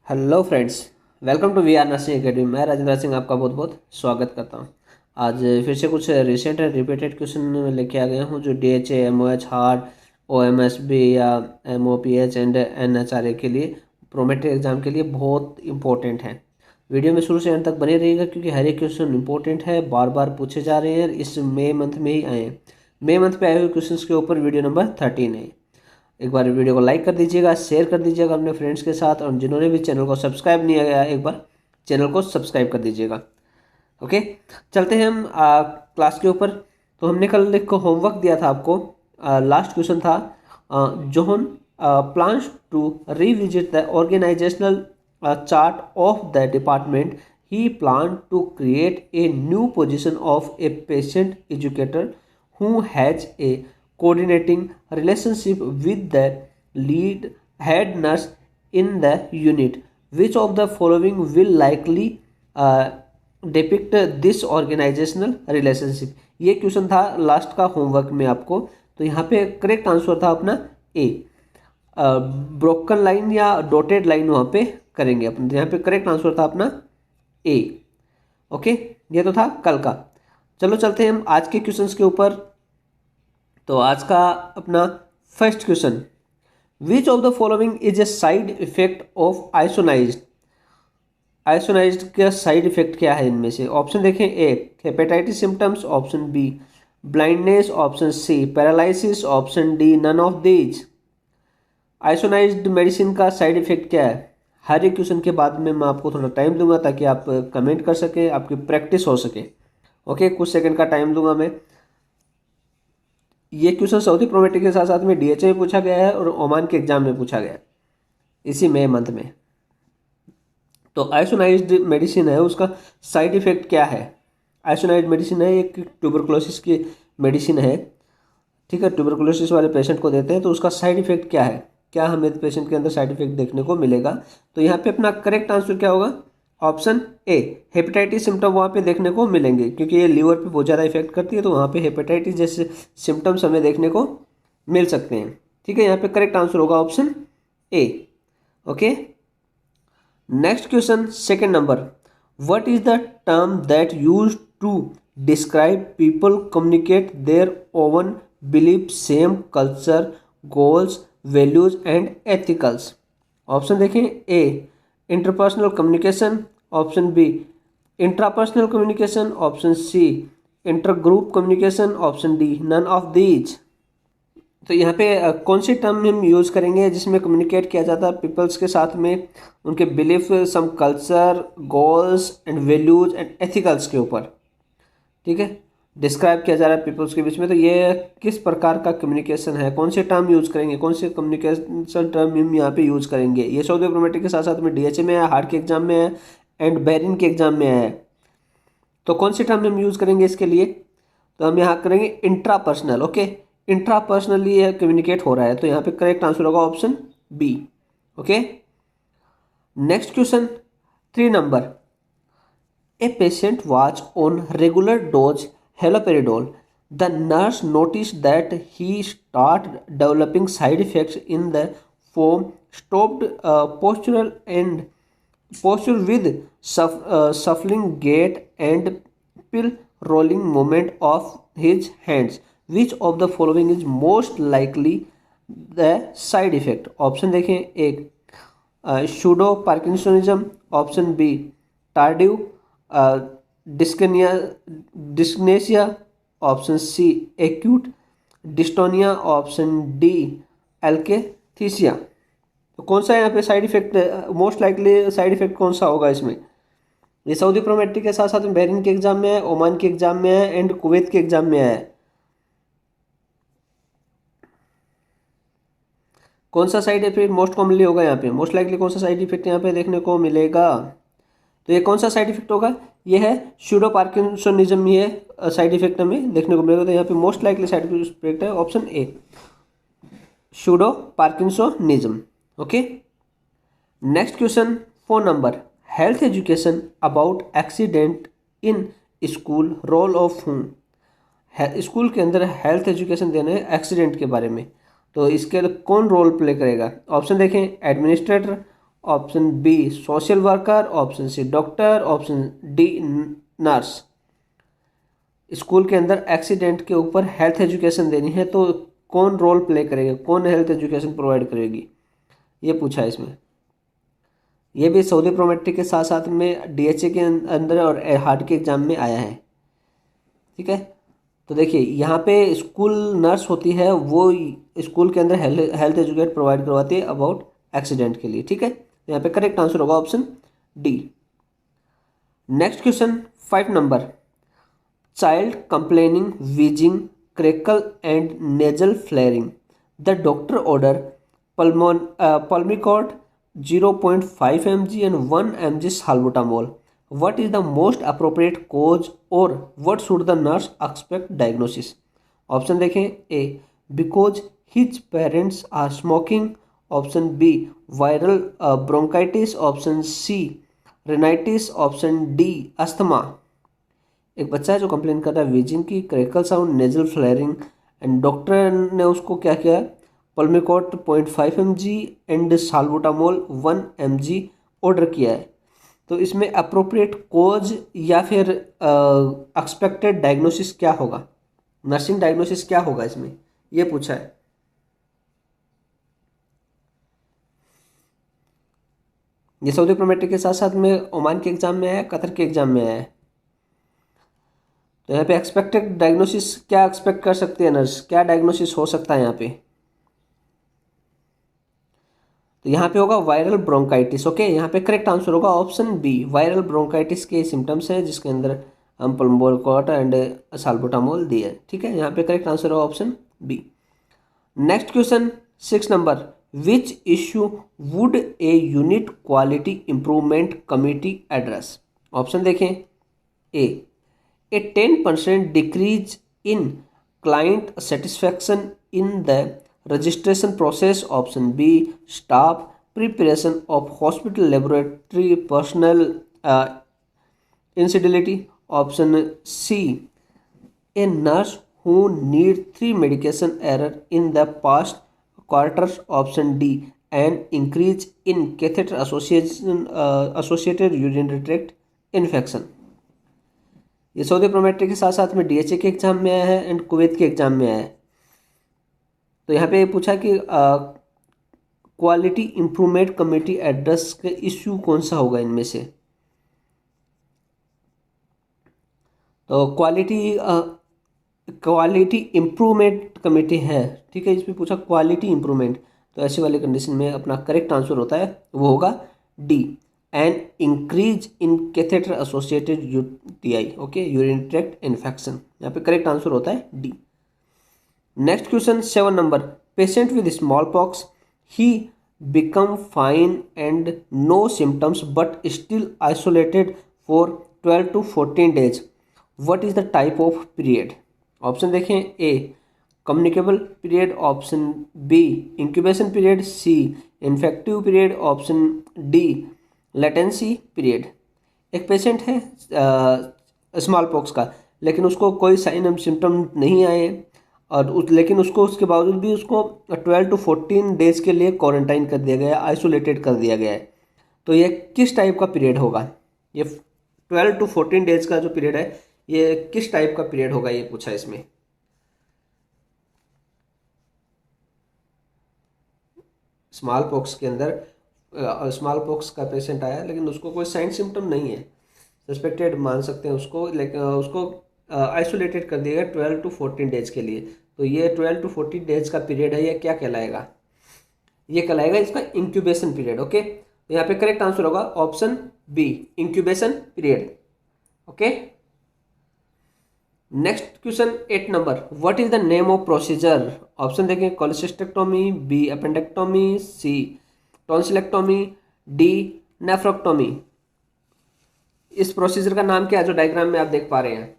Hello friends, welcome to we are nursing academy. मैं राजेंद्र सिंह आपका बहुत बहुत स्वागत करता हूं। आज फिर से कुछ रिसेंट एंड रिपीटेड क्वेश्चन लेके आ गया हूं जो डीएचए, एमओएच, हार्ड, ओएमएसबी या एमओपीएच एंड एनएचआरए के लिए, प्रोमेट्रिक एग्जाम के लिए बहुत इंपॉर्टेंट है। वीडियो में शुरू से अंत तक बने रहिएगा क्योंकि हर एक क्वेश्चन इंपॉर्टेंट है, बार बार पूछे जा रहे हैं। इस मई मंथ में ही आए हैं। मई मंथ पे आए हुए क्वेश्चन के ऊपर वीडियो नंबर 13 है। एक बार वीडियो को लाइक कर दीजिएगा, शेयर कर दीजिएगा अपने फ्रेंड्स के साथ, और जिन्होंने भी चैनल को सब्सक्राइब नहीं किया एक बार चैनल को सब्सक्राइब कर दीजिएगा। ओके, चलते हैं हम क्लास के ऊपर। तो हमने कल एक होमवर्क दिया था आपको। लास्ट क्वेश्चन था, John plans to revisit the organisational chart of the department. He plan to create a new position of a patient educator who has a coordinating relationship with the lead head nurse in the unit. Which of the following will likely depict this organizational relationship? ये question था last का homework में आपको। तो यहाँ पे correct answer था अपना ए। ब्रोकन लाइन या डॉटेड लाइन वहाँ पे करेंगे अपन। यहाँ पे करेक्ट आंसर था अपना ए। ओके, ये तो था कल का। चलो चलते हैं हम आज के क्वेश्चंस के ऊपर। तो आज का अपना first question, which of the following is a side effect of isoniazid. Isoniazid का साइड इफेक्ट क्या है इनमें से? ऑप्शन देखें, A hepatitis symptoms, option B blindness, option C paralysis, option D none of these. Isoniazid medicine का side effect क्या है? हर एक क्वेश्चन के बाद में मैं आपको थोड़ा टाइम दूंगा ताकि आप कमेंट कर सकें, आपकी प्रैक्टिस हो सके। ओके, कुछ सेकंड का टाइम दूंगा मैं। ये क्वेश्चन सऊदी प्रोमेट्रिक के साथ साथ में डीएचए में पूछा गया है और ओमान के एग्जाम में पूछा गया है इसी मई मंथ में। तो आइसोनाइज्ड मेडिसिन है, उसका साइड इफेक्ट क्या है? आइसोनाइज्ड मेडिसिन है, एक ट्यूबरकुलोसिस की मेडिसिन है। ठीक है, ट्यूबरकुलोसिस वाले पेशेंट को देते हैं। तो उसका साइड इफेक्ट क्या है? क्या हमें पेशेंट के अंदर साइड इफेक्ट देखने को मिलेगा? तो यहाँ पे अपना करेक्ट आंसर क्या होगा? ऑप्शन ए, हेपेटाइटिस सिम्टम वहाँ पे देखने को मिलेंगे क्योंकि ये लीवर पे बहुत ज़्यादा इफेक्ट करती है। तो वहाँ पे हेपेटाइटिस जैसे सिम्टम्स हमें देखने को मिल सकते हैं। ठीक है, यहाँ पे करेक्ट आंसर होगा option A. Okay, next question, second number, what is the term that use to describe people communicate their own believe, same culture, goals, values and ethicals? Option देखें, A interpersonal communication, option B intrapersonal communication, option C intergroup communication, option D none of these. तो यहाँ पे कौन सी term हम use करेंगे जिसमें communicate किया जाता है पीपल्स के साथ में, उनके belief, some culture, goals and values and ethicals के ऊपर? ठीक है, डिस्क्राइब किया जा रहा है पीपल्स के बीच में। तो ये किस प्रकार का कम्युनिकेशन है, कौन से टर्म यूज़ करेंगे, कौन से कम्युनिकेशन टर्म हम यहाँ पे यूज़ करेंगे? ये सऊदी प्रोमेट्रिक के साथ साथ में डीएचए में है, हार्ड के एग्जाम में है एंड बैरिन के एग्जाम में है। तो कौन से टर्म हम यूज़ करेंगे इसके लिए? तो हम यहाँ करेंगे इंट्रापर्सनल। ओके, इंट्रापर्सनली यह कम्युनिकेट हो रहा है। तो यहाँ पे करेक्ट आंसर होगा option B. Okay, next question, 3 number, a patient was on regular dose haloperidol. The nurse noticed that he started developing side effects in the form stopped posture with shuffling gait and pill rolling movement of his hands. Which of the following is most likely the side effect? Option देखें, एक pseudo parkinsonism, option B tardive dyskinesia, option C acute dystonia, option D akathisia. तो कौन सा यहाँ पे side effect, most likely side effect कौन सा होगा इसमें? ये सऊदी प्रोमेट्रिक के साथ साथ में बहरीन के एग्जाम में है, ओमान के एग्जाम में है एंड कुवैत के एग्जाम में है। कौन सा साइड इफेक्ट मोस्ट कॉमनली होगा यहाँ पे? मोस्ट लाइकली कौन सा साइड इफेक्ट यहाँ पे देखने को मिलेगा? तो ये कौन सा साइड इफेक्ट होगा? ये है शूडो पार्किंसोनिज्म, ये साइड इफेक्ट हमें देखने को मिलेगा। तो यहाँ पे मोस्ट लाइकली साइड इफेक्ट है option A, pseudo parkinsonism. Okay, next question, 4 number, health education about accident in school, role of whom. School के अंदर हेल्थ एजुकेशन देना है एक्सीडेंट के बारे में। तो इसके लिए कौन रोल प्ले करेगा? ऑप्शन देखें, administrator, option B social worker, option C doctor, option D nurse. School के अंदर एक्सीडेंट के ऊपर हेल्थ एजुकेशन देनी है तो कौन रोल प्ले करेगा, कौन हेल्थ एजुकेशन प्रोवाइड करेगी, ये पूछा है इसमें। ये भी सऊदी प्रोमेट्रिक के साथ साथ में डीएचए के अंदर और हार्ट के एग्जाम में आया है। ठीक है, तो देखिए यहाँ पे स्कूल नर्स होती है, वो स्कूल के अंदर हेल्थ एजुकेट प्रोवाइड करवाती है अबाउट एक्सीडेंट के लिए। ठीक है, तो यहाँ पे करेक्ट आंसर होगा option D. Next question 5 number, child complaining wheezing, crackle and nasal flaring. The doctor ordered Pulmicort 0.5 mg and 1 mg salbutamol. What is the most appropriate cause or what should the nurse expect diagnosis? Option देखें, A because his parents are smoking, option B viral bronchitis, option C rhinitis, option D asthma. एक बच्चा है जो complain कर रहा है wheezing की, crackle sound, nasal flaring, and doctor ने उसको क्या किया, पल्मिकॉट 0.5 mg and salbutamol 1 mg order किया है। तो इसमें अप्रोप्रिएट कोज या फिर एक्सपेक्टेड डायग्नोसिस क्या होगा, नर्सिंग डायग्नोसिस क्या होगा इसमें, ये पूछा है। ये सऊदी प्रोमेट्रिक के साथ साथ में ओमान के एग्जाम में आया है, कतर के एग्जाम में आया है। तो यहाँ पे एक्सपेक्टेड डायग्नोसिस क्या एक्सपेक्ट कर सकते हैं नर्स, क्या डायग्नोसिस हो सकता है यहाँ पे, तो यहाँ पे होगा वायरल ब्रोंकाइटिस। ओके, यहाँ पे करेक्ट आंसर होगा ऑप्शन बी, वायरल ब्रोंकाइटिस के सिम्टम्स हैं जिसके अंदर हम पल्मोकॉट एंड साल्बुटामोल दिए। ठीक है, यहाँ पे करेक्ट आंसर होगा option B. Next question 6 number, which issue would a unit quality improvement committee address? Option देखें, A 10% decrease in client satisfaction in the registration process, option B staff preparation of hospital laboratory personnel incivility, option C a nurse who need 3 medication error in the past quarters, option D an increase in catheter associated urinary tract infection। ये Saudi Prometric के साथ साथ में DHA के exam में आया है and Kuwait के एग्जाम में आया है। तो यहाँ पे पूछा कि क्वालिटी इंप्रूवमेंट कमेटी एड्रेस का इश्यू कौन सा होगा इनमें से, तो क्वालिटी इंप्रूवमेंट कमेटी है। ठीक है, इसमें पूछा क्वालिटी इंप्रूवमेंट, तो ऐसे वाले कंडीशन में अपना करेक्ट आंसर होता है वो होगा D and increase in catheter associated UTI. Okay, urinary tract infection, यहाँ पे करेक्ट आंसर होता है D. Next question 7 number, patient with small pox he become fine and no symptoms but still isolated for 12 to 14 days, what is the type of period? Option देखें, A communicable period, option B incubation period, C infective period, option D latency period. एक patient है small pox का, लेकिन उसको कोई sign and symptom नहीं आए और लेकिन उसको उसके बावजूद भी उसको 12 to 14 डेज के लिए क्वारंटाइन कर दिया गया है, आइसोलेटेड कर दिया गया है। तो ये किस टाइप का पीरियड होगा, ये 12 to 14 डेज का जो पीरियड है ये किस टाइप का पीरियड होगा, ये पूछा इसमें। स्मॉल पॉक्स के अंदर स्मॉल पॉक्स का पेशेंट आया लेकिन उसको कोई साइन सिम्टम नहीं है, सस्पेक्टेड मान सकते हैं उसको, लेकिन उसको आइसोलेटेड कर दिया गया 12 to 14 डेज के लिए। तो ये 12 to 14 डेज का पीरियड है, ये क्या कहलाएगा, ये कहलाएगा इसका इंक्यूबेशन पीरियड। ओके, तो यहाँ पे करेक्ट आंसर होगा option B incubation period. Okay, next question 8 number, what is the name of procedure? Option देखें, cholecystectomy, B appendectomy, C tonsillectomy, D nephrectomy. इस प्रोसीजर का नाम क्या है जो डायग्राम में आप देख पा रहे हैं?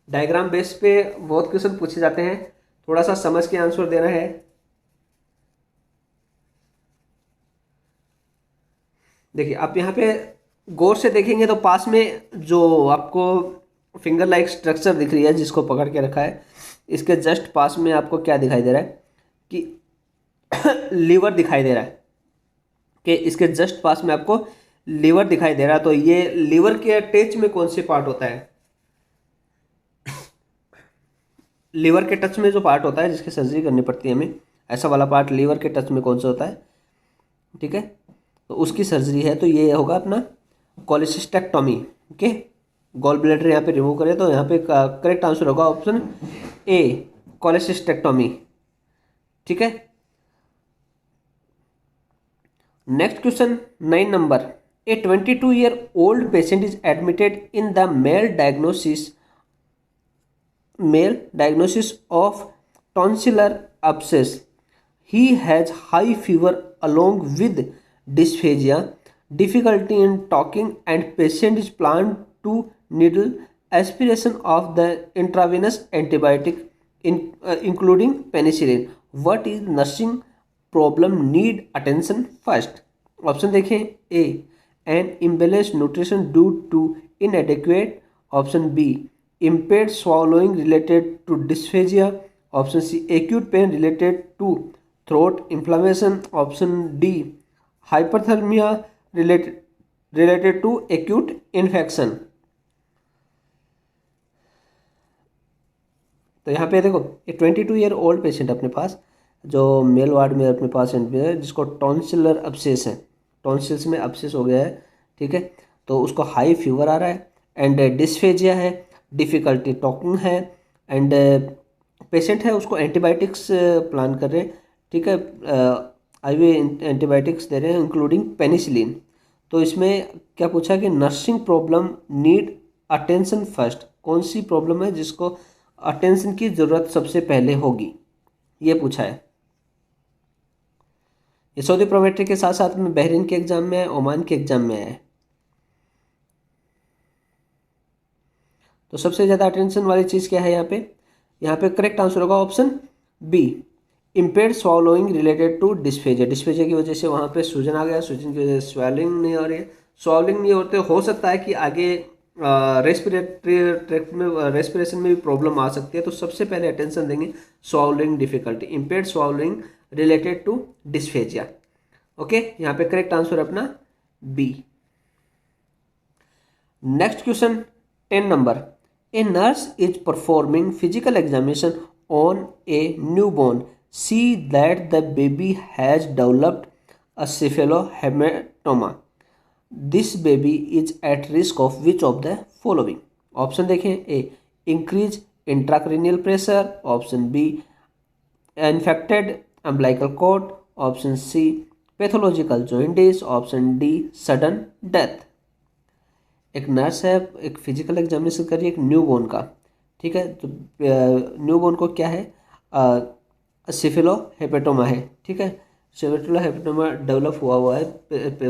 डायग्राम बेस पे बहुत क्वेश्चन पूछे जाते हैं, थोड़ा सा समझ के आंसर देना है। देखिए आप यहाँ पे गौर से देखेंगे तो पास में जो आपको फिंगर लाइक स्ट्रक्चर दिख रही है जिसको पकड़ के रखा है, इसके जस्ट पास में आपको क्या दिखाई दे रहा है कि लीवर दिखाई दे रहा है कि इसके जस्ट पास में आपको लीवर दिखाई दे रहा है, तो ये लीवर के टच में कौन से पार्ट होता है? लीवर के टच में जो पार्ट होता है जिसकी सर्जरी करनी पड़ती है हमें, ऐसा वाला पार्ट लीवर के टच में कौन सा होता है? ठीक है, तो उसकी सर्जरी है, तो ये होगा अपना कोलेसिस्टेक्टोमी। ओके, गॉल ब्लैडर यहाँ पे रिमूव करें तो यहाँ पे करेक्ट आंसर होगा ऑप्शन ए, कोलेसिस्टेक्टोमी। ठीक है, next question 9 number. A 22-year-old patient is admitted in the male diagnosis of tonsillar abscess. He has high fever along with dysphagia, difficulty in talking, and patient is planned to needle aspiration of the intravenous antibiotic including penicillin. What is nursing problem need attention first? Option देखें, A an imbalance nutrition due to inadequate, option B impaired swallowing related to dysphagia, option C acute pain related to throat inflammation, option D hyperthermia related to acute infection। तो यहाँ पे देखो, ये 22-year-old patient अपने पास जो male ward में अपने पास है जिसको टॉन्सिलर अब्सेस है, टॉन्सिल्स में अब्सेस हो गया है। ठीक है, तो उसको हाई फीवर आ रहा है एंड डिस्फेजिया है, डिफ़िकल्टी टॉकिंग है, एंड पेशेंट है उसको एंटीबायोटिक्स प्लान कर रहे हैं। ठीक है, आईवी एंटीबायोटिक्स दे रहे हैं इंक्लूडिंग पेनिसिलिन। तो इसमें क्या पूछा कि nursing problem need attention first, कौन सी प्रॉब्लम है जिसको अटेंशन की ज़रूरत सबसे पहले होगी, ये पूछा है। ये सऊदी प्रोमेट्री के साथ साथ में बहरीन के एग्जाम में है, ओमान के एग्जाम में है। तो सबसे ज़्यादा अटेंशन वाली चीज़ क्या है यहाँ पे? यहाँ पे करेक्ट आंसर होगा option B, impaired swallowing related to dysphagia. Dysphagia की वजह से वहाँ पे सूजन आ गया, सूजन की वजह से स्वेलिंग नहीं हो रही है, स्वॉलिंग नहीं होते, हो सकता है कि आगे रेस्पिरेटरी ट्रैक्ट में रेस्पिरेशन में भी प्रॉब्लम आ सकती है। तो सबसे पहले अटेंशन देंगे swallowing difficulty, impaired swallowing related to dysphagia. Okay, यहाँ पे करेक्ट आंसर अपना B. Next question 10 number. A nurse is performing physical examination on a newborn. See that the baby has developed a cephalohematoma. This baby is at risk of which of the following? Option देखें, A increase intracranial pressure, option B infected umbilical cord, option C pathological joints, option D sudden death. एक nurse है, एक physical examination कर रही है एक newborn का। ठीक है, तो न्यूबॉर्न को क्या है, सिफिलोहेपेटोमा है। ठीक है, सिफिलोहेपेटोमा डेवलप हुआ है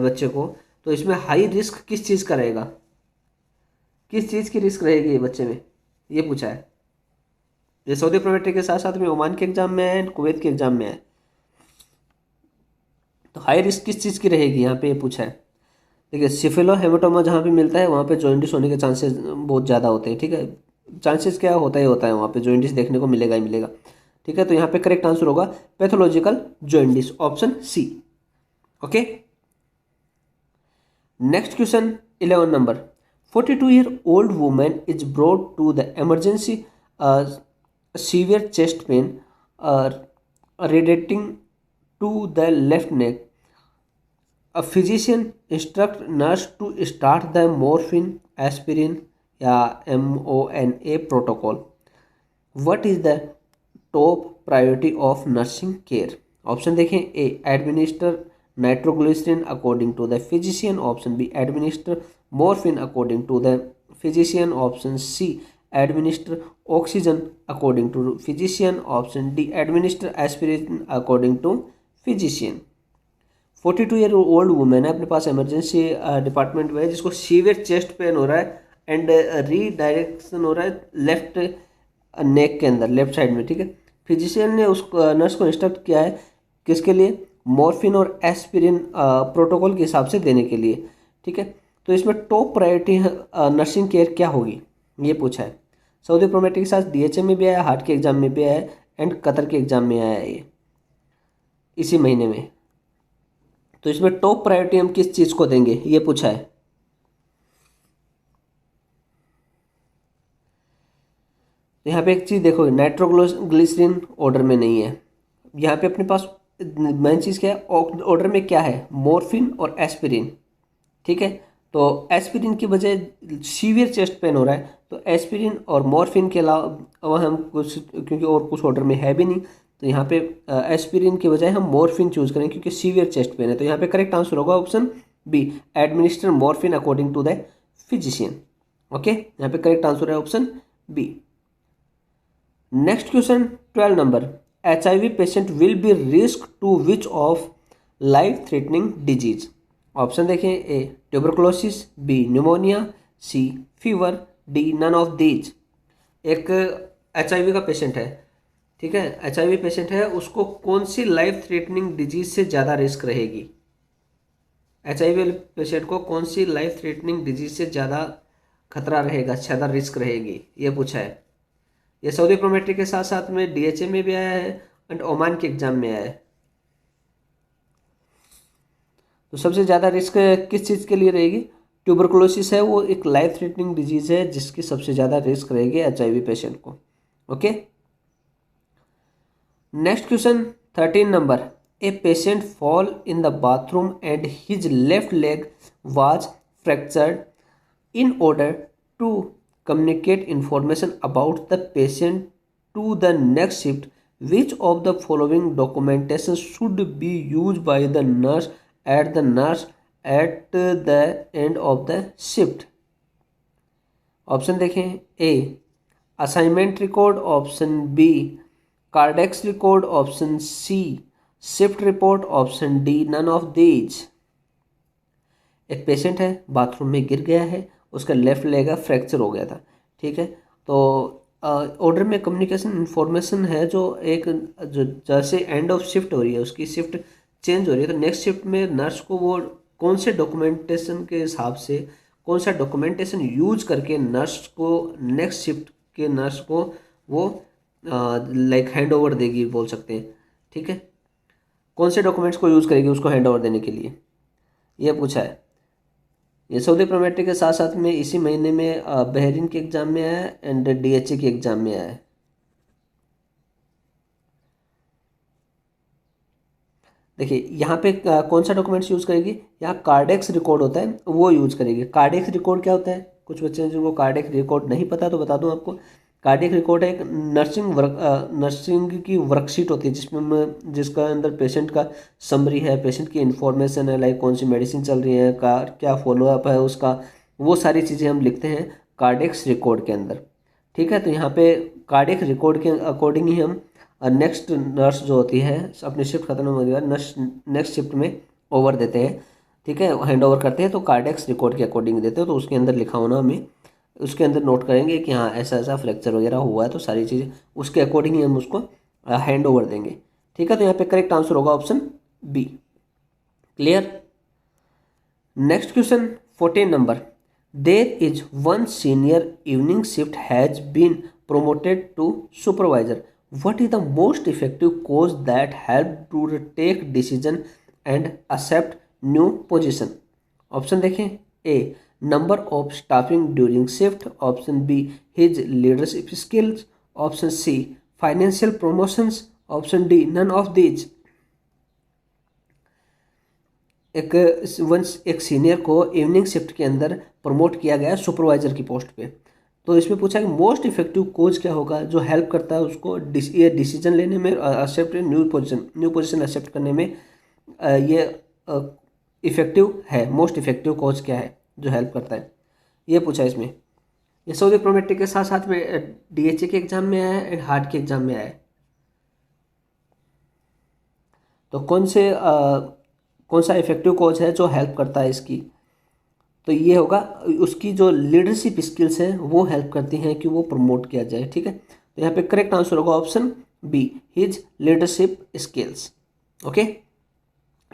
बच्चे को। तो इसमें हाई रिस्क किस चीज़ का रहेगा, किस चीज़ की रिस्क रहेगी ये बच्चे में, ये पूछा है। ये सऊदी प्रोमेट्री के साथ साथ में ओमान के एग्जाम में है, कुवैत के एग्जाम में है। तो हाई रिस्क किस चीज़ की रहेगी यहाँ पे ये पूछा है। देखिए, सिफिलोहेमेटोमा जहाँ पे मिलता है वहाँ पे जॉइंटिस होने के चांसेस बहुत ज़्यादा होते हैं। ठीक है, चांसेस क्या होता ही होता है, वहाँ पे जॉइंटिस देखने को मिलेगा ही मिलेगा। ठीक है, तो यहाँ पे करेक्ट आंसर होगा pathological joints, option C. Okay, next question 11 number. 42-year-old woman is brought to the emergency severe chest pain radiating to the left neck. A physician instruct nurse to start the morphine, aspirin या MONA protocol. What is the top priority of nursing care? Option देखें, ए administer nitroglycerin according to the physician, option B administer morphine according to the physician, option C administer oxygen according to physician, option D administer aspirin according to physician। 42-year-old women है, अपने पास emergency department में है, जिसको severe chest pain हो रहा है and redirection हो रहा है लेफ्ट नेक के अंदर, लेफ्ट साइड में। ठीक है, फिजिशियन ने उस नर्स को इंस्ट्रक्ट किया है किसके लिए, मॉर्फिन और एस्पिरिन प्रोटोकॉल के हिसाब से देने के लिए। ठीक है, तो इसमें टॉप प्रायोरिटी नर्सिंग केयर क्या होगी, ये पूछा है। सऊदी प्रोमेट्री के साथ DHA में भी आया, हार्ट के एग्जाम में भी आया है एंड कतर के एग्जाम में आया है। इसी महीने में। तो इसमें टॉप प्रायोरिटी हम किस चीज़ को देंगे, ये पूछा है। तो यहाँ पे एक चीज़ देखो, नाइट्रोग्लिसरीन ऑर्डर में नहीं है। यहाँ पे अपने पास मेन चीज़ क्या है, ऑर्डर में क्या है, मॉर्फिन और एस्पिरिन। ठीक है, तो एस्पिरिन की बजाय सीवियर चेस्ट पेन हो रहा है, तो एस्पिरिन और मॉर्फिन के अलावा हम कुछ, क्योंकि और कुछ ऑर्डर में है भी नहीं, तो यहाँ पे एस्पिरिन के बजाय हम मॉर्फिन चूज करें क्योंकि सीवियर चेस्ट पेन है। तो यहाँ पे करेक्ट आंसर होगा option B, administer morphine according to the physician. Okay, यहाँ पे करेक्ट आंसर है option B. Next question 12 number, HIV patient will be risk to which of life threatening disease. Option देखें, A tuberculosis, B pneumonia, C fever, D none of these. एक HIV का patient है, ठीक है, HIV patient है, उसको कौन सी life threatening disease से ज़्यादा रिस्क रहेगी। HIV पेशेंट को कौन सी लाइफ थ्रेटनिंग डिजीज से ज़्यादा खतरा रहेगा, ज़्यादा रिस्क रहेगी, ये पूछा है। ये सऊदी प्रोमेट्री के साथ साथ में DHA में भी आया है एंड ओमान के एग्जाम में आया है। तो सबसे ज़्यादा रिस्क किस चीज़ के लिए रहेगी, ट्यूबरकुलोसिस है, वो एक लाइफ थ्रेटनिंग डिजीज है जिसकी सबसे ज़्यादा रिस्क रहेगी HIV पेशेंट को। Okay, next question 13 number, a patient fall in the bathroom and his left leg was fractured. In order to communicate information about the patient to the next shift, which of the following documentation should be used by the nurse at the end of the shift। Option देखें, A assignment record, option B kardex record, option C shift report, option D none of these. एक patient है, bathroom में गिर गया है, उसका left leg fracture हो गया था, ठीक है। तो ऑर्डर में कम्युनिकेशन इन्फॉर्मेशन है जो जो जैसे एंड ऑफ शिफ्ट हो रही है, उसकी शिफ्ट चेंज हो रही है, तो नेक्स्ट शिफ्ट में नर्स को वो कौन से डॉक्यूमेंटेशन के हिसाब से, कौन सा डॉक्यूमेंटेशन यूज करके नर्स को नेक्स्ट शिफ्ट के नर्स को वो लाइक हैंड ओवर देगी, बोल सकते हैं, ठीक है। कौन से डॉक्यूमेंट्स को यूज़ करेगी उसको हैंड ओवर देने के लिए, ये पूछा है। ये सऊदी प्रोमेट्री के साथ साथ में इसी महीने में बहरीन के एग्जाम में आया है एंड DHA के एग्जाम में आया है। देखिए यहाँ पे कौन सा डॉक्यूमेंट्स यूज़ करेगी, यहाँ कार्डेक्स रिकॉर्ड होता है वो यूज़ करेगी। कार्डेक्स रिकॉर्ड क्या होता है, कुछ बच्चे हैं जिनको कार्डियक रिकॉर्ड नहीं पता तो बता दूं आपको। कार्डियक रिकॉर्ड है एक नर्सिंग की वर्कशीट होती है जिसमें जिसका अंदर पेशेंट का समरी है, पेशेंट की इन्फॉर्मेशन है, लाइक कौन सी मेडिसिन चल रही है, क्या फॉलोअप है उसका, वो सारी चीज़ें हम लिखते हैं कार्डियक रिकॉर्ड के अंदर। ठीक है, तो यहाँ पे कार्डियक रिकॉर्ड के अकॉर्डिंग ही हम नेक्स्ट नर्स जो होती है अपनी शिफ्ट खत्म होने के बाद नेक्स्ट शिफ्ट में ओवर देते हैं, ठीक है, हैंड ओवर करते हैं तो कार्डियक रिकॉर्ड के अकॉर्डिंग देते हैं। तो उसके अंदर लिखा होना हमें उसके अंदर नोट करेंगे कि हाँ ऐसा ऐसा फ्रैक्चर वगैरह हुआ है, तो सारी चीज़ें उसके अकॉर्डिंग ही हम उसको हैंड ओवर देंगे। ठीक है, तो यहाँ पे करेक्ट आंसर होगा option B. Clear. Next question 14 number, there is one senior evening shift has been promoted to supervisor. What is the most effective cause that help to take decision and accept new position? Option देखें, A number of staffing during shift, option B his leadership skills, option C financial promotions, option D none of these. एक senior को evening shift के अंदर promote किया गया supervisor की post पे, तो इसमें पूछा कि मोस्ट इफेक्टिव कोच क्या होगा जो हेल्प करता है उसको ये डिसीजन लेने में, एक्सेप्ट न्यू पोजीशन एक्सेप्ट करने में ये इफेक्टिव है। मोस्ट इफेक्टिव कोच क्या है जो हेल्प करता है, ये पूछा इसमें। ये सऊदी प्रोमेट्रिक के साथ साथ में DHA के एग्जाम में आया है एंड हार्ट के एग्जाम में आया है। तो कौन सा इफेक्टिव कोच है जो हेल्प करता है इसकी, तो ये होगा उसकी जो लीडरशिप स्किल्स हैं वो हेल्प करती हैं कि वो प्रमोट किया जाए। ठीक है, तो यहाँ पे करेक्ट आंसर होगा option B his leadership skills. Okay,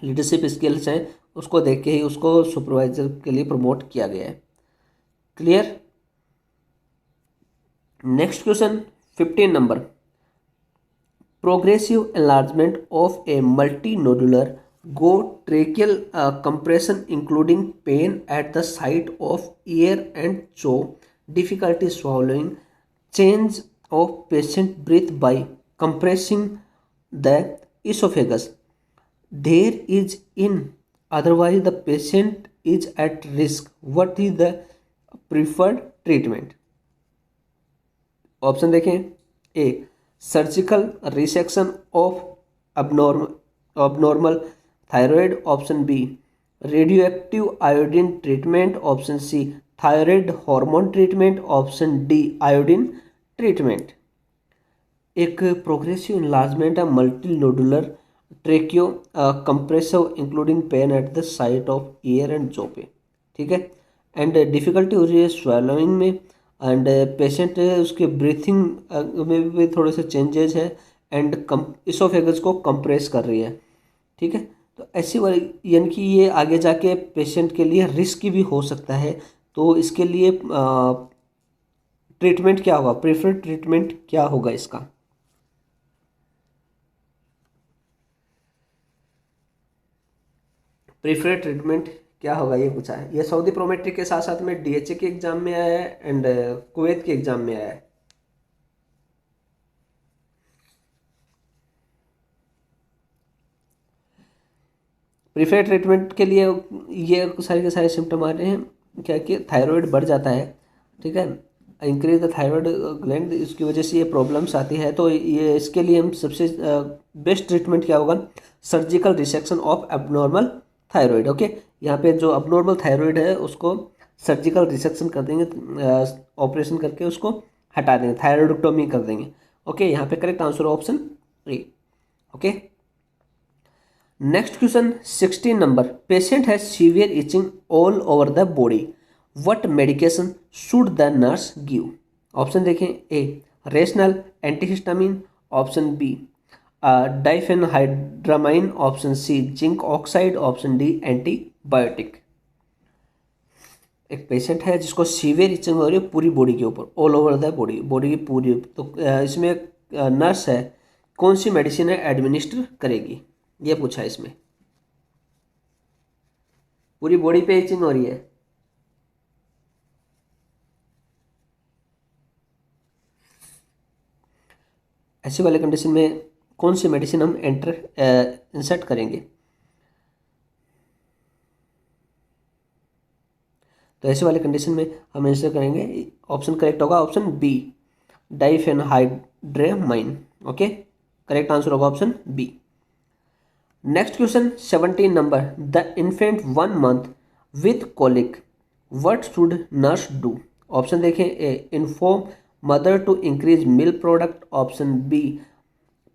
leadership skills हैं उसको देख के ही उसको सुपरवाइजर के लिए प्रमोट किया गया है। Clear. Next question 15 number, progressive enlargement of a multinodular go-tracheal compression including pain at the site of ear and jaw, difficulty swallowing, change of patient breath by compressing the esophagus. There is in otherwise the patient is at risk. What is the preferred treatment? Option देखें, A surgical resection of abnormal thyroid, option B radioactive iodine treatment, option C thyroid hormone treatment, option D iodine treatment. एक progressive enlargement है multinodular tracheocompressive including pain at the site of ear and jaw पे, ठीक है। And difficulty हो रही है swallowing में, and patient उसके ब्रीथिंग में भी थोड़े से चेंजेस है, एंड इसोफेगस को कंप्रेस कर रही है, ठीक है। तो ऐसी वाली यानी कि ये आगे जाके पेशेंट के लिए रिस्क भी हो सकता है। तो इसके लिए ट्रीटमेंट क्या होगा, प्रेफर्ड ट्रीटमेंट क्या होगा इसका? प्रेफर्ड ट्रीटमेंट क्या होगा ये पूछा है। ये सऊदी प्रोमेट्रिक के साथ साथ में डीएचए के एग्जाम में आया है एंड कुवैत के एग्जाम में आया है। प्रीफर्ड ट्रीटमेंट के लिए ये सारे के सारे सिम्टम आ रहे हैं, क्या कि थायराइड बढ़ जाता है, ठीक है, इंक्रीज द थायराइड ग्लैंड, इसकी वजह से ये प्रॉब्लम्स आती है। तो ये इसके लिए हम सबसे बेस्ट ट्रीटमेंट क्या होगा, surgical resection of abnormal thyroid. Okay, यहाँ पे जो अबनॉर्मल थायराइड है उसको सर्जिकल रिसेक्शन कर देंगे, ऑपरेशन करके उसको हटा देंगे, थायराइडोक्टोमी कर देंगे। ओके, यहाँ पे correct answer option A. Okay, next question 16 number, patient has severe itching all over the body, what medication should the nurse give? Option देखें, A rational antihistamine, option B diphenhydramine, option C zinc oxide, option D antibiotic. एक patient है जिसको severe etching हो रही है पूरी body के ऊपर, all over the body, body की पूरी, तो इसमें नर्स है कौन सी मेडिसिन है एडमिनिस्टर करेगी, ये पूछा है इसमें। पूरी बॉडी पे इचिंग हो रही है, ऐसे वाले कंडीशन में कौन सी मेडिसिन हम इंसर्ट करेंगे? तो ऐसे वाले कंडीशन में हम इंसर्ट करेंगे, ऑप्शन करेक्ट होगा option B diphenhydramine. Okay, correct answer होगा option B. Next question 17 number, the infant 1 month with colic, what should nurse do? Option देखें, A inform mother to increase milk product, option B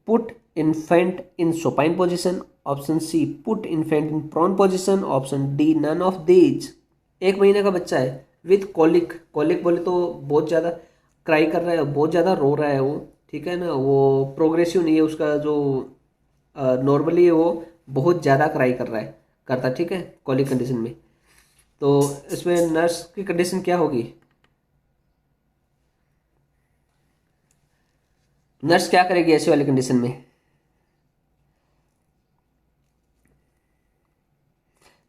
put infant in supine position, option C put infant in prone position, option D none of these. 1 महीने का बच्चा है with colic, colic बोले तो बहुत ज़्यादा cry कर रहा है, बहुत ज़्यादा रो रहा है वो, ठीक है ना, वो प्रोग्रेसिव नहीं है उसका, जो नॉर्मली है वो बहुत ज़्यादा क्राई कर रहा है करता, ठीक है, कॉलिक कंडीशन में। तो इसमें नर्स की कंडीशन क्या होगी, नर्स क्या करेगी ऐसी वाली कंडीशन में?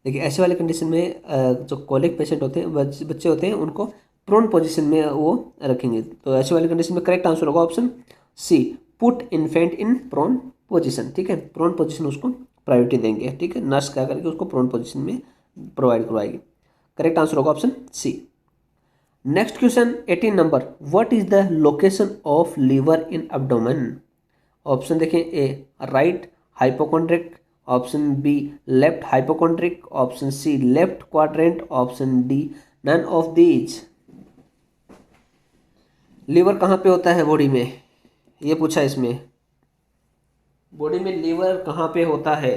देखिए, ऐसे वाले कंडीशन में जो कॉलिक पेशेंट होते हैं, बच्चे होते हैं, उनको प्रोन पोजीशन में वो रखेंगे। तो ऐसे वाले कंडीशन में करेक्ट आंसर होगा ऑप्शन सी पुट इन्फेंट इन प्रोन पोजीशन, ठीक है, प्रोन पोजीशन उसको प्रायोरिटी देंगे, ठीक है, नर्स क्या करेगी उसको प्रोन पोजीशन में प्रोवाइड करवाएगी। करेक्ट आंसर होगा option C. Next question 18 number, what is the location of liver in abdomen? Option देखें, A right hypochondriac, option B left hypochondriac, option C left quadrant, option D none of these. Liver कहाँ पे होता है body में, ये पूछा इसमें, body में लीवर कहाँ पे होता है,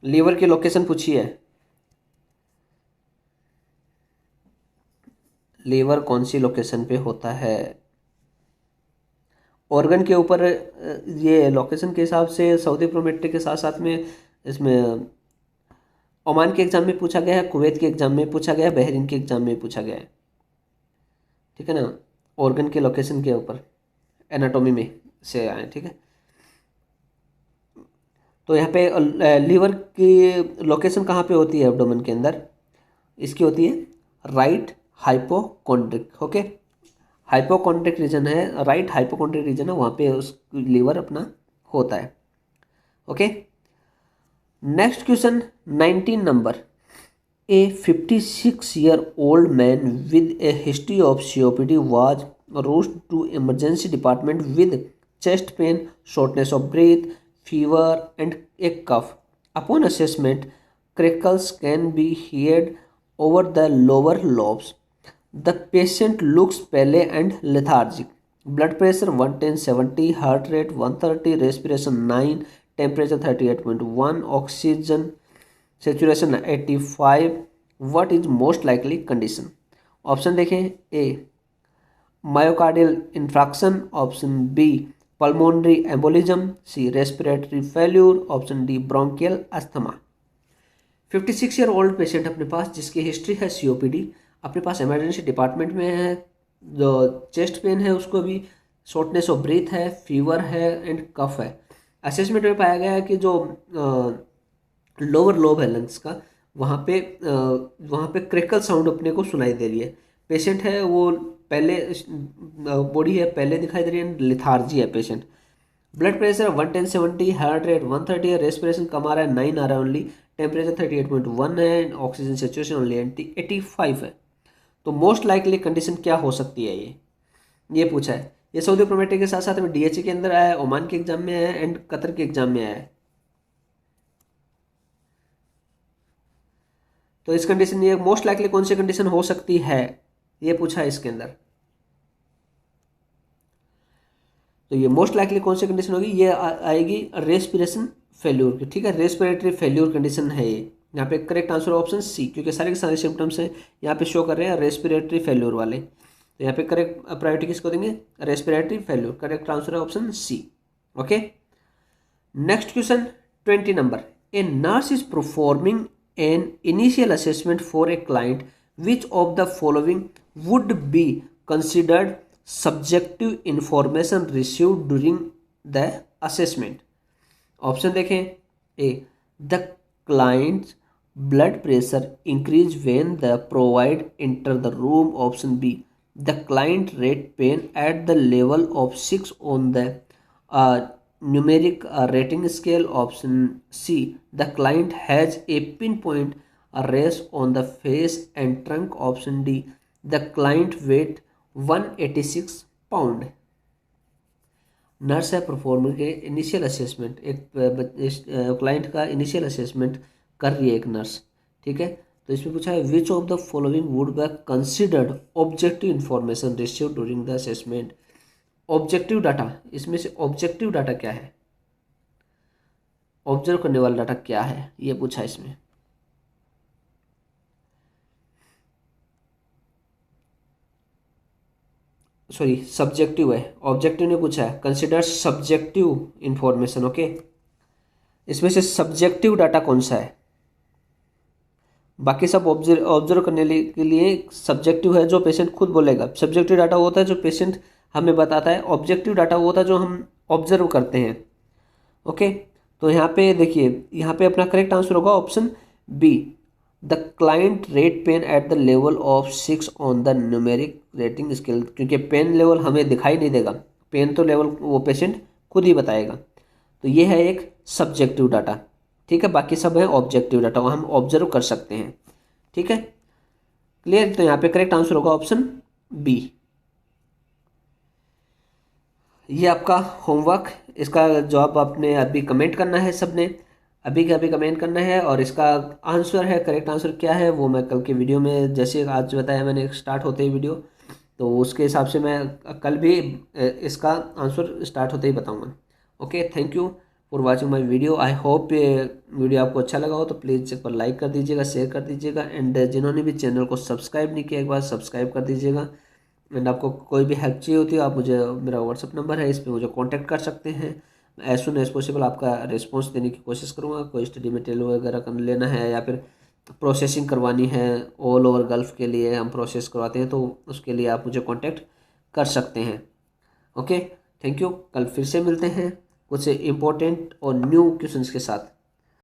लीवर की लोकेशन पूछी है, लीवर कौन सी लोकेशन पे होता है। ऑर्गन के ऊपर ये लोकेशन के हिसाब से सऊदी प्रोमेट्रिक के साथ साथ में इसमें ओमान के एग्जाम में पूछा गया है, कुवैत के एग्जाम में पूछा गया है, बहरीन के एग्जाम में पूछा गया है, ठीक है ना, ऑर्गन के लोकेशन के ऊपर एनाटॉमी में से आए, ठीक है। तो यहाँ पे लीवर की लोकेशन कहाँ पे होती है एब्डोमेन के अंदर, इसकी होती है right hypochondriac, okay. Hypochondriac region है, राइट हाइपोकॉन्ड्रिक रीजन है, वहाँ पे उस लीवर अपना होता है, okay. Next question 19 number. A 56-year-old man with a history of COPD was rushed to emergency department with chest pain, shortness of breath, fever, and a cough. Upon assessment, crackles can be heard over the lower lobes. The patient looks pale and lethargic. Blood pressure 110/70, heart rate 130, respiration 9, temperature 38.1, oxygen saturation 85. What is most likely condition? Option देखें, A myocardial infarction, option B pulmonary embolism, C respiratory failure, option D bronchial asthma. 56-year-old patient अपने पास जिसकी history है COPD, अपने पास emergency department में है, जो chest pain है उसको भी, शॉर्टनेस ऑफ ब्रीथ है, फीवर है एंड कफ है। असेसमेंट में पाया गया है कि जो लोअर लोब है लंग्स का, वहाँ पे क्रैकल साउंड अपने को सुनाई दे रही है। पेशेंट है वो पहले बॉडी है पहले दिखाई दे रही है, लिथार्जी है patient. Blood pressure 110/70, heart rate 130 है, रेस्पिरेशन कम आ रहा है 9 आ रहा है ओनली, टेम्परेचर 38.1 है, ऑक्सीजन सेचुरेशन ओनली 85 है। तो मोस्ट लाइकली कंडीशन क्या हो सकती है, ये पूछा है। ये सऊदी प्रोमेट्रिक के साथ साथ में DHA के अंदर आया है, ओमान के एग्जाम में आया है एंड कतर के एग्जाम में आया है। तो इस कंडीशन ये मोस्ट लाइकली कौन सी कंडीशन हो सकती है, ये पूछा है इसके अंदर। तो ये मोस्ट लाइकली कौन सी कंडीशन होगी, ये आएगी रेस्पिरेशन फेल्यूर की, ठीक है। रेस्पिरेटरी फेल्यूर कंडीशन है ये। यहाँ पे करेक्ट आंसर ऑप्शन सी, क्योंकि सारे के सारे सिम्टम्स हैं यहाँ पे शो कर रहे हैं रेस्पिरेटरी फेल्यूर वाले। तो यहाँ पे करेक्ट प्रायोरिटी किसको देंगे, रेस्पिरेटरी फेल्यूर। करेक्ट आंसर है option C, okay. Next question 20 number. A nurse is performing an initial assessment for a client. Which of the following would be considered subjective information received during the assessment? Option देखें, ए the client's blood pressure increase when the provide enter the room, option B the client rate pain at the level of 6 on the numeric rating scale, option C the client has a pinpoint rash on the face and trunk, option D the client weight 186 pound। Nurse है performer के initial assessment, एक client का initial assessment कर रही है एक nurse, ठीक है। तो इसमें पूछा है विच of the following would be considered objective information received during the assessment. Objective data, इसमें से ऑब्जेक्टिव डाटा क्या है, ऑब्जर्व करने वाला डाटा क्या है, ये पूछा इसमें। सॉरी सब्जेक्टिव है, ऑब्जेक्टिव ने पूछा है, कंसिडर सब्जेक्टिव इंफॉर्मेशन, ओके। इसमें से सब्जेक्टिव डाटा कौन सा है, बाकी सब ऑब्जर्व करने के लिए सब्जेक्टिव है जो पेशेंट खुद बोलेगा। सब्जेक्टिव डाटा वो होता है जो पेशेंट हमें बताता है, ऑब्जेक्टिव डाटा वो होता है जो हम ऑब्जर्व करते हैं, ओके। तो यहाँ पे देखिए, यहाँ पे अपना करेक्ट आंसर होगा option be the client rate pen at the level of 6 on the numeric rating scale, क्योंकि पेन लेवल हमें दिखाई नहीं देगा, पेन तो लेवल वो पेशेंट खुद ही बताएगा। तो ये है एक सब्जेक्टिव डाटा, ठीक है। बाकी सब है ऑब्जेक्टिव डाटा, वो हम ऑब्जर्व कर सकते हैं, ठीक है, क्लियर। तो यहाँ पे करेक्ट आंसर होगा ऑप्शन बी। ये आपका होमवर्क, इसका जवाब आपने अभी कमेंट करना है, सबने अभी के अभी कमेंट करना है, और इसका आंसर है, करेक्ट आंसर क्या है वो मैं कल के वीडियो में, जैसे आज बताया मैंने स्टार्ट होते ही वीडियो, तो उसके हिसाब से मैं कल भी इसका आंसर स्टार्ट होते ही बताऊंगा, okay. Thank you for watching my video. I hope video आपको अच्छा लगा हो, तो प्लीज़ एक बार लाइक कर दीजिएगा, शेयर कर दीजिएगा, एंड जिन्होंने भी चैनल को सब्सक्राइब नहीं किया एक बार सब्सक्राइब कर दीजिएगा। एंड आपको कोई भी हेल्प चाहिए होती है, आप मुझे, मेरा व्हाट्सअप नंबर है, इस पर मुझे कांटेक्ट कर सकते हैं। एज सुन एज पॉसिबल आपका रिस्पांस देने की कोशिश करूँगा। कोई स्टडी मटेरियल वगैरह कर लेना है या फिर प्रोसेसिंग करवानी है, ऑल ओवर गल्फ़ के लिए हम प्रोसेस करवाते हैं, तो उसके लिए आप मुझे कांटेक्ट कर सकते हैं, ओके। Thank you. कल फिर से मिलते हैं कुछ इम्पोर्टेंट और न्यू क्वेश्चंस के साथ।